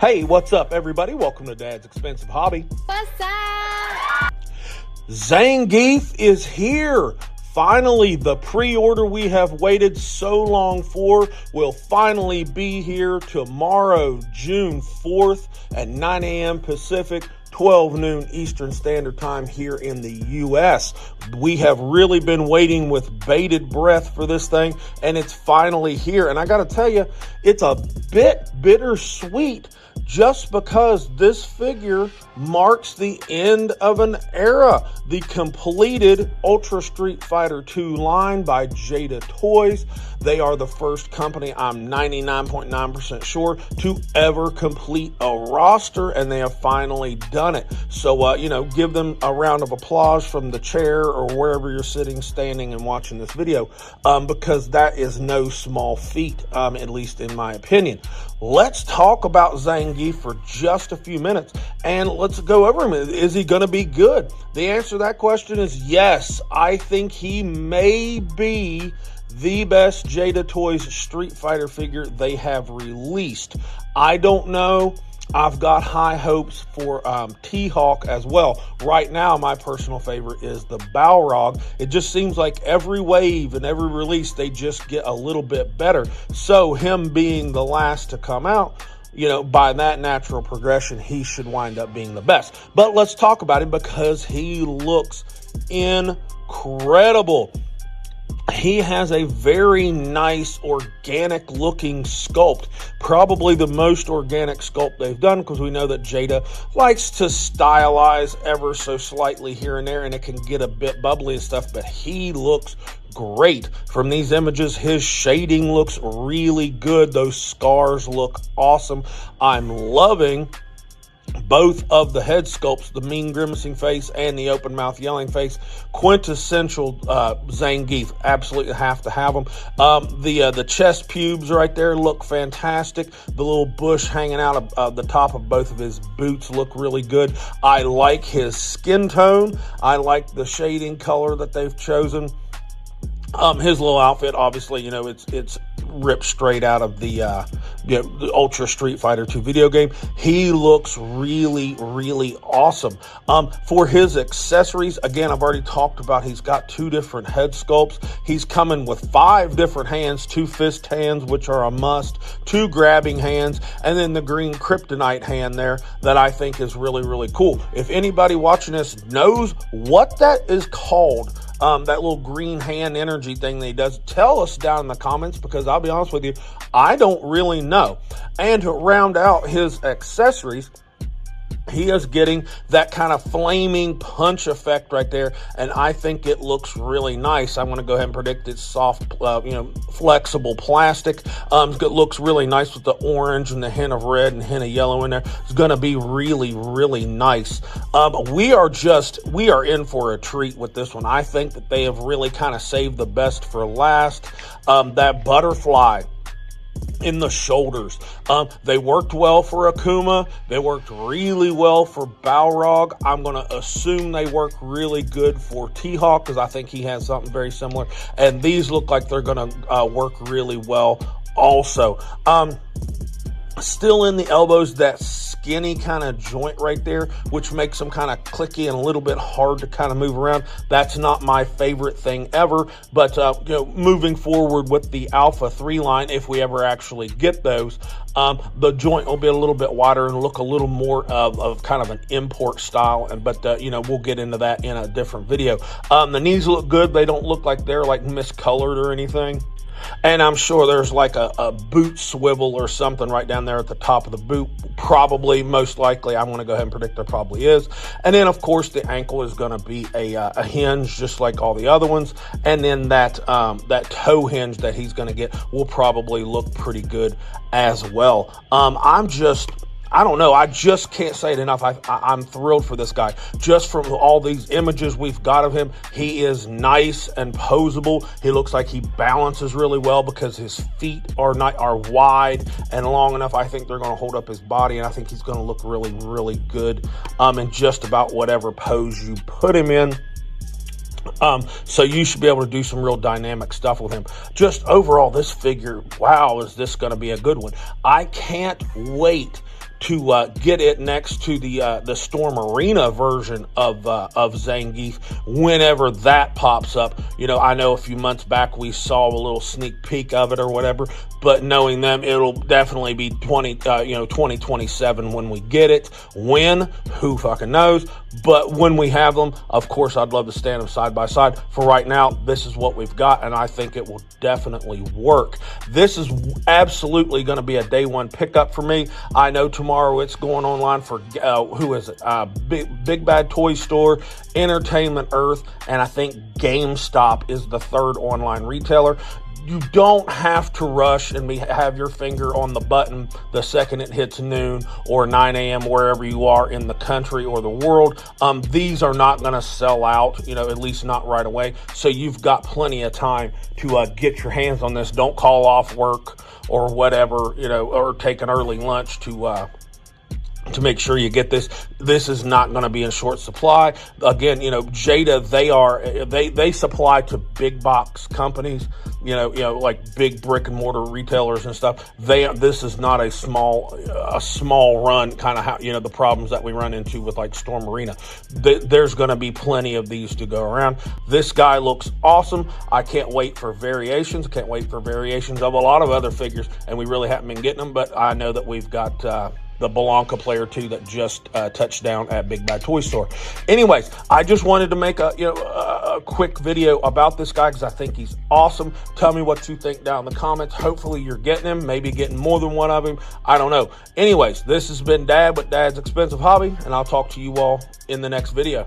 Hey, what's up, everybody? Welcome to Dad's Expensive Hobby. What's up? Zangief is here. Finally, the pre-order we have waited so long for will finally be here tomorrow, June 4th at 9 a.m. Pacific, 12 noon Eastern Standard Time here in the U.S. We have really been waiting with bated breath for this thing, and it's finally here. And I got to tell you, it's a bit bittersweet just because this figure marks the end of an era. The completed Ultra Street Fighter 2 line by Jada Toys. They are the first company, I'm 99.9% sure, to ever complete a roster, and they have finally done it. So, give them a round of applause from the chair or wherever you're sitting, standing, and watching this video, because that is no small feat, at least in my opinion. Let's talk about Zangief for just a few minutes, and let's go over him. Is he going to be good? The answer to that question is yes. I think he may be the best Jada Toys Street Fighter figure they have released. I don't know. I've got high hopes for T-Hawk as well. Right now, my personal favorite is the Balrog. It just seems like every wave and every release, they just get a little bit better. So him being the last to come out, by that natural progression, he should wind up being the best. But let's talk about him because he looks incredible. He has a very nice organic looking sculpt, probably the most organic sculpt they've done, because we know that Jada likes to stylize ever so slightly here and there, and it can get a bit bubbly and stuff, but he looks great. From these images, his shading looks really good. Those scars look awesome. I'm loving both of the head sculpts, the mean grimacing face and the open mouth yelling face. Quintessential Zangief. Absolutely have to have them. The chest pubes right there look fantastic. The little bush hanging out of the top of both of his boots look really good. I like his skin tone. I like the shading color that they've chosen. His little outfit, obviously, it's ripped straight out of the Ultra Street Fighter 2 video game. He looks really, really awesome. For his accessories, again, I've already talked about he's got 2 different head sculpts. He's coming with 5 different hands, 2 fist hands, which are a must, 2 grabbing hands, and then the green kryptonite hand there that I think is really, really cool. If anybody watching this knows what that is called, that little green hand energy thing that he does, tell us down in the comments, because I'll be honest with you, I don't really know. And to round out his accessories, he is getting that kind of flaming punch effect right there, and I think it looks really nice. I'm going to go ahead and predict it's soft, flexible plastic. It looks really nice with the orange and the hint of red and hint of yellow in there. It's going to be really, really nice. We are in for a treat with this one. I think that they have really kind of saved the best for last. That butterfly in the shoulders. They worked well for Akuma. They worked really well for Balrog. I'm going to assume they work really good for T-Hawk, because I think he has something very similar. And these look like they're going to work really well also. Still in the elbows, that skinny kind of joint right there, which makes them kind of clicky and a little bit hard to kind of move around. That's not my favorite thing ever, but moving forward with the Alpha 3 line, if we ever actually get those, the joint will be a little bit wider and look a little more of kind of an import style, but we'll get into that in a different video. The knees look good. They don't look like they're like miscolored or anything. And I'm sure there's like a boot swivel or something right down there at the top of the boot. Probably, most likely, I'm going to go ahead and predict there probably is. And then, of course, the ankle is going to be a hinge, just like all the other ones. And then that toe hinge that he's going to get will probably look pretty good as well. I don't know. I just can't say it enough. I'm thrilled for this guy. Just from all these images we've got of him, he is nice and posable. He looks like he balances really well because his feet are wide and long enough. I think they're going to hold up his body, and I think he's going to look really, really good in just about whatever pose you put him in. So you should be able to do some real dynamic stuff with him. Just overall, this figure, wow, is this going to be a good one. I can't wait to get it next to the Storm Arena version of Zangief whenever that pops up. You know, I know a few months back we saw a little sneak peek of it or whatever, but knowing them, it'll definitely be 2027 when we get it. When? Who fucking knows? But when we have them, of course, I'd love to stand them side by side. For right now, this is what we've got, and I think it will definitely work. This is absolutely going to be a day one pickup for me. I know tomorrow it's going online for, who is it? Big Bad Toy Store, Entertainment Earth, and I think GameStop is the third online retailer. You don't have to rush and have your finger on the button the second it hits noon or 9 a.m. wherever you are in the country or the world. These are not going to sell out, you know, at least not right away. So you've got plenty of time to get your hands on this. Don't call off work or whatever, you know, or take an early lunch to make sure you get this. This is not going to be in short supply. Again, you know, Jada, they supply to big box companies, you know, like big brick and mortar retailers and stuff. This is not a small run kind of how, you know, the problems that we run into with like Storm Arena. There's going to be plenty of these to go around. This guy looks awesome. I can't wait for variations. Can't wait for variations of a lot of other figures, and we really haven't been getting them, but I know that we've got, the Blanca player 2 that just touched down at Big Bad Toy Store. Anyways, I just wanted to make a quick video about this guy because I think he's awesome. Tell me what you think down in the comments. Hopefully you're getting him, maybe getting more than one of him. I don't know. Anyways, this has been Dad with Dad's Expensive Hobby, and I'll talk to you all in the next video.